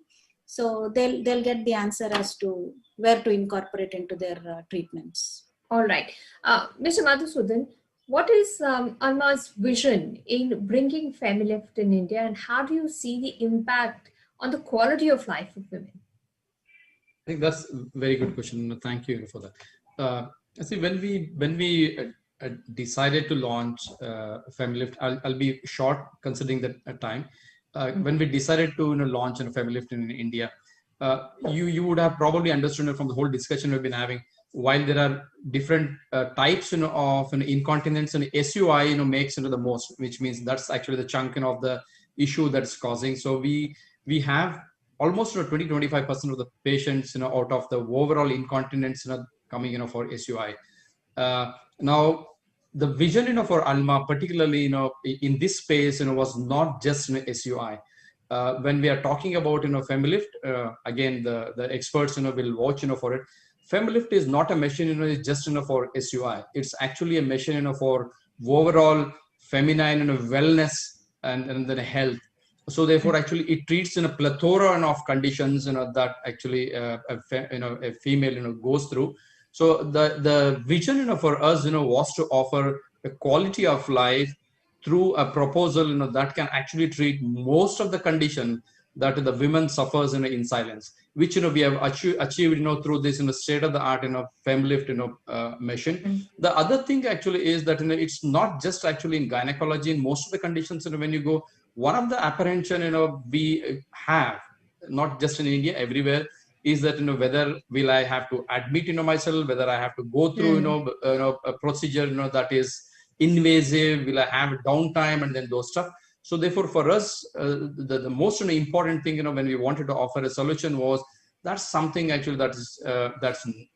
so they'll get the answer as to where to incorporate into their treatments. All right. Mr. Madhusudan, what is Alma's vision in bringing Femilift in India, and how do you see the impact on the quality of life of women? I think that's a very good question. Thank you for that. See, when we decided to launch Femilift, I'll be short considering the time. When we decided to launch Femilift in India, you would have probably understood from the whole discussion we've been having while there are different types, of incontinence, and SUI, makes the most, which means that's actually the chunk of the issue that's causing. So we have almost 20-25% of the patients, out of the overall incontinence, coming, for SUI. Now, the vision, for Alma, particularly, in this space, was not just SUI. When we are talking about, Femilift, again, the experts, will watch, for it. Femilift is not a machine, it's just, for SUI. It's actually a machine, for overall feminine, wellness and then health. So therefore, actually, it treats in a plethora of conditions, that actually a female, goes through. So the vision, for us, was to offer a quality of life through a proposal, that can actually treat most of the condition that the women suffers, in silence, which, we have achieved, through this, state of the art, Femlift, machine. The other thing actually is that, it's not just actually in gynecology. In most of the conditions, when you go, one of the apprehension, we have, not just in India, everywhere, is that, whether will I have to admit, myself, whether I have to go through, a procedure, that is invasive, will I have downtime, and then those stuff. So therefore, for us, the most important thing, when we wanted to offer a solution was, that's something actually that's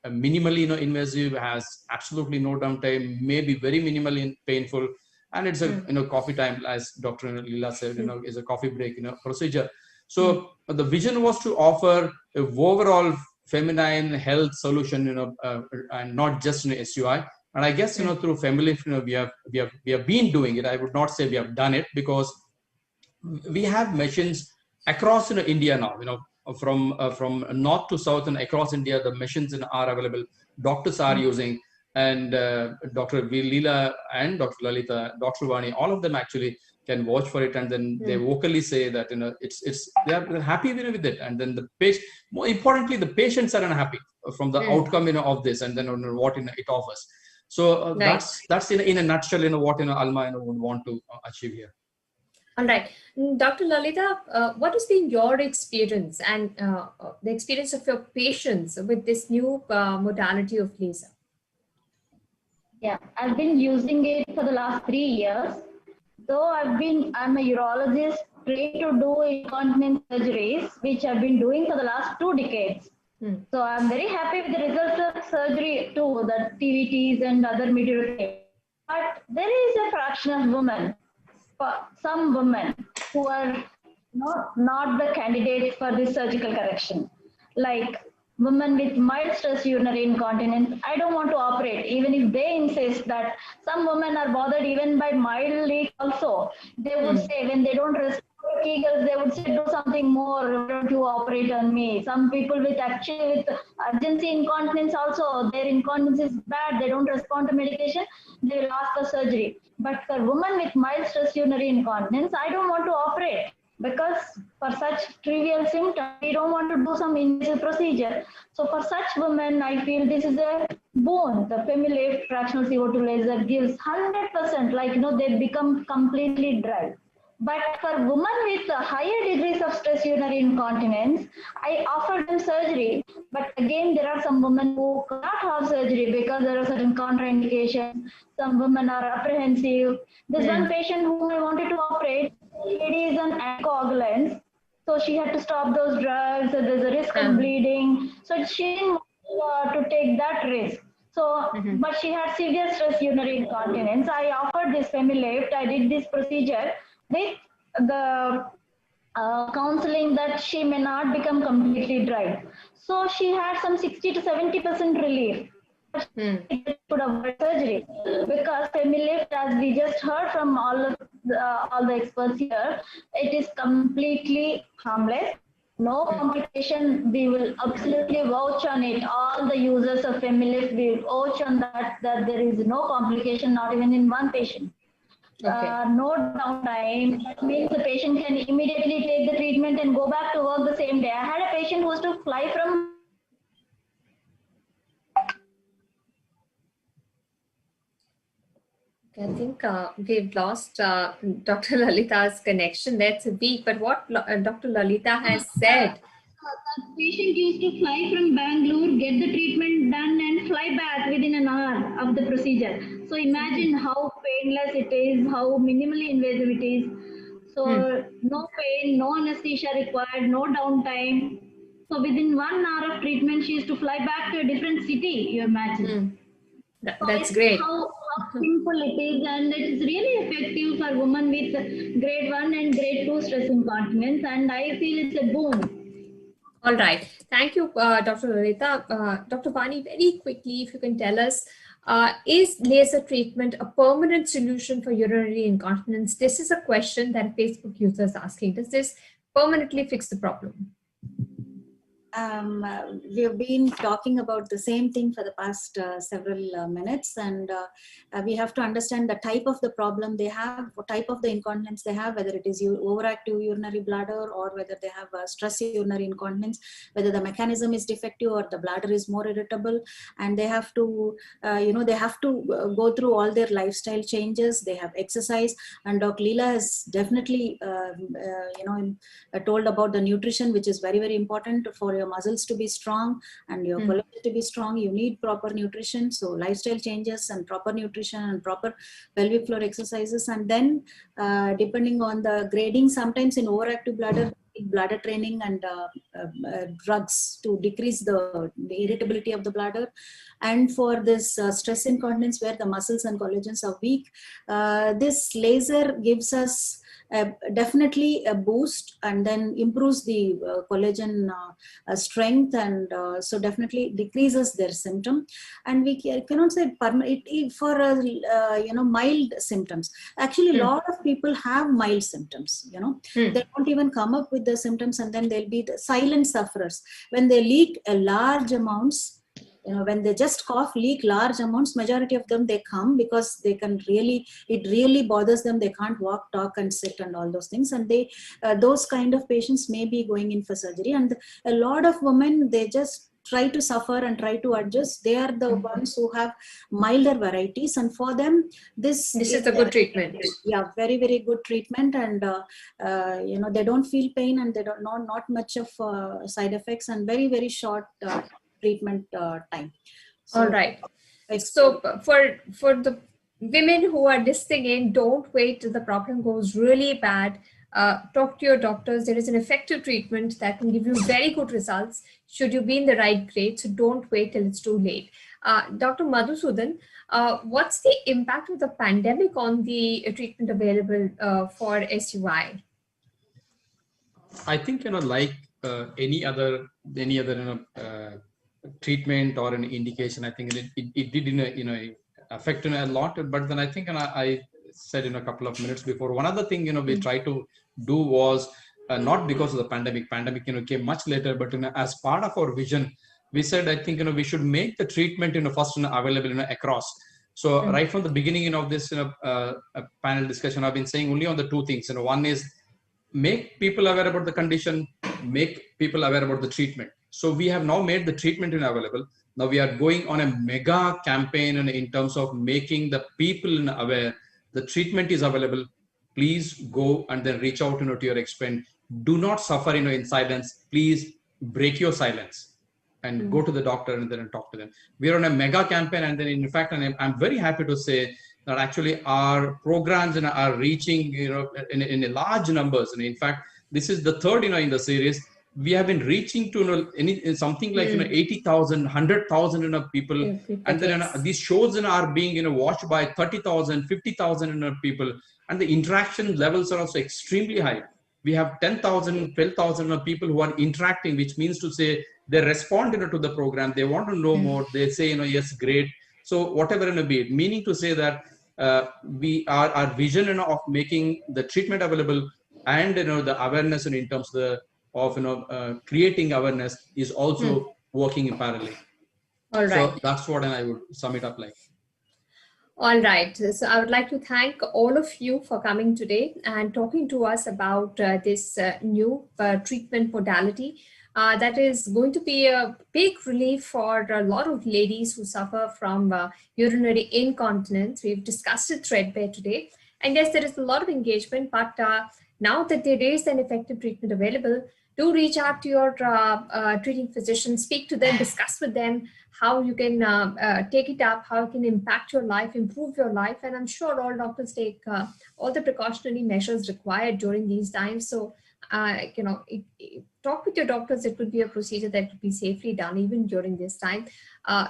minimally, invasive, has absolutely no downtime, may be very minimally painful, and it's a coffee time, as Dr. Leela said, is a coffee break, procedure. So the vision was to offer a overall feminine health solution, and not just an SUI. And I guess, through Femilift, we have been doing it. I would not say we have done it, because we have machines across, India now, from north to south and across India, the machines, are available. Doctors are using, and Dr. Leela and Dr. Lalita, Dr. Vani, all of them actually can watch for it, and then they vocally say that, they're happy with it. And then the patient, more importantly, the patients are unhappy from the outcome, of this, and then what it offers. So that's in a nutshell, what Alma would want to achieve here. All right, Dr. Lalita, what has been your experience and the experience of your patients with this new modality of laser? Yeah, I've been using it for the last 3 years. Though I'm a urologist trained to do incontinence surgeries, which I've been doing for the last 2 decades. So I'm very happy with the results of surgery too, the TVTs and other meteorology. But there is a fraction of women, some women, who are not the candidates for this surgical correction. Like women with mild stress urinary incontinence, I don't want to operate, even if they insist that. Some women are bothered even by mild leak also. They would say, when they don't respond to Kegels, they would say, do something more, why don't you operate on me? Some people with urgency incontinence also, their incontinence is bad, they don't respond to medication, they will ask for surgery. But for women with mild stress urinary incontinence, I don't want to operate. Because for such trivial symptoms, we don't want to do some invasive procedure. So for such women, I feel this is a boon. The Femilift fractional CO2 laser gives 100%, they become completely dry. But for women with higher degrees of stress urinary incontinence, I offer them surgery. But again, there are some women who cannot have surgery because there are certain contraindications. Some women are apprehensive. There's one patient whom I wanted to operate. It is an anticoagulant, so she had to stop those drugs. There's a risk of bleeding, so she didn't want to take that risk. So, but she had severe stress urinary incontinence. I offered this Femilift. I did this procedure with the counseling that she may not become completely dry. So she had some 60 to 70% relief. She could avoid surgery because Femilift, as we just heard from all the experts here, it is completely harmless. No complication. We will absolutely vouch on it. All the users of Femilift will vouch on that there is no complication, not even in one patient. No downtime. That means the patient can immediately take the treatment and go back to work the same day. I had a patient who was to fly from. I think we've lost Dr. Lalita's connection. That's weak. But what Dr. Lalita has said That patient used to fly from Bangalore, get the treatment done, and fly back within an hour of the procedure. So imagine how painless it is, how minimally invasive it is. So no pain, no anesthesia required, no downtime. So within 1 hour of treatment, she used to fly back to a different city. You imagine. So That's it's great. how simple it is, and it is really effective for women with grade 1 and grade 2 stress incontinence, and I feel it's a boon. All right. Thank you, Dr. Lalita. Dr. Vani, very quickly, if you can tell us, is laser treatment a permanent solution for urinary incontinence? This is a question that a Facebook user is asking. Does this permanently fix the problem? We've been talking about the same thing for the past several minutes, and we have to understand the type of the problem they have, what type of the incontinence they have, whether it is overactive urinary bladder or whether they have stress urinary incontinence, whether the mechanism is defective or the bladder is more irritable, and they have to, they have to go through all their lifestyle changes. They have exercise, and Dr. Leela has definitely, told about the nutrition, which is very, very important for your muscles to be strong and your collagen to be strong. You need proper nutrition. So lifestyle changes and proper nutrition and proper pelvic floor exercises. And then depending on the grading, sometimes in overactive bladder training and drugs to decrease the irritability of the bladder. And for this stress incontinence where the muscles and collagens are weak, this laser gives us definitely a boost and then improves the collagen strength, and so definitely decreases their symptom. And we cannot say permanent for mild symptoms. Actually, a lot of people have mild symptoms. They don't even come up with the symptoms, and then they'll be the silent sufferers when they leak a large amounts. When they just cough, leak large amounts, majority of them, they come because they can it really bothers them. They can't walk, talk, and sit and all those things. And those kind of patients may be going in for surgery. And a lot of women, they just try to suffer and try to adjust. They are the ones who have milder varieties. And for them, this is a good treatment. Yeah, very, very good treatment. And, they don't feel pain, and they don't not much of side effects, and very, very short treatment time. So, all right. So for the women who are listening in, don't wait till the problem goes really bad. Talk to your doctors. There is an effective treatment that can give you very good results should you be in the right grade. So don't wait till it's too late. Dr. Madhusudan, what's the impact of the pandemic on the treatment available for SUI? I think, like any other treatment or an indication, I think it did affect a lot. But then I think, I said in a couple of minutes before, one other thing we tried to do was not because of the pandemic came much later, but as part of our vision, we said, I think we should make the treatment first available across. So right from the beginning of this panel discussion, I've been saying only on the two things. One is make people aware about the condition, make people aware about the treatment. So we have now made the treatment available. Now we are going on a mega campaign in terms of making the people aware the treatment is available. Please go and then reach out to your expert. Do not suffer in silence. Please break your silence and go to the doctor and then talk to them. We are on a mega campaign, and then in fact, and I'm very happy to say that actually our programs are reaching in a large numbers. And in fact, this is the third in the series. We have been reaching to something like 80,000, 100,000 people, and then these shows are being watched by 30,000, 50,000 people, and the interaction levels are also extremely high. We have 10,000, 12,000 people who are interacting, which means to say they respond to the program. They want to know more. They say yes, great. So whatever be it, meaning to say that our vision of making the treatment available and the awareness in terms of creating awareness is also working in parallel. All right. So that's what I would sum it up like. All right. So I would like to thank all of you for coming today and talking to us about this new treatment modality that is going to be a big relief for a lot of ladies who suffer from urinary incontinence. We've discussed it threadbare today. And yes, there is a lot of engagement, but now that there is an effective treatment available, Do reach out to your treating physician, speak to them, discuss with them how you can take it up, how it can impact your life, improve your life. And I'm sure all doctors take all the precautionary measures required during these times. So, talk with your doctors. It would be a procedure that could be safely done even during this time.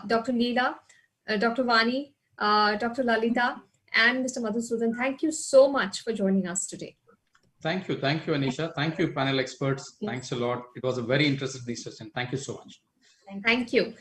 Dr. Leela, Dr. Vani, Dr. Lalita, and Mr. Madhusudan, thank you so much for joining us today. Thank you, Anisha. Thank you, panel experts. Yes. Thanks a lot. It was a very interesting discussion. Thank you so much. Thank you.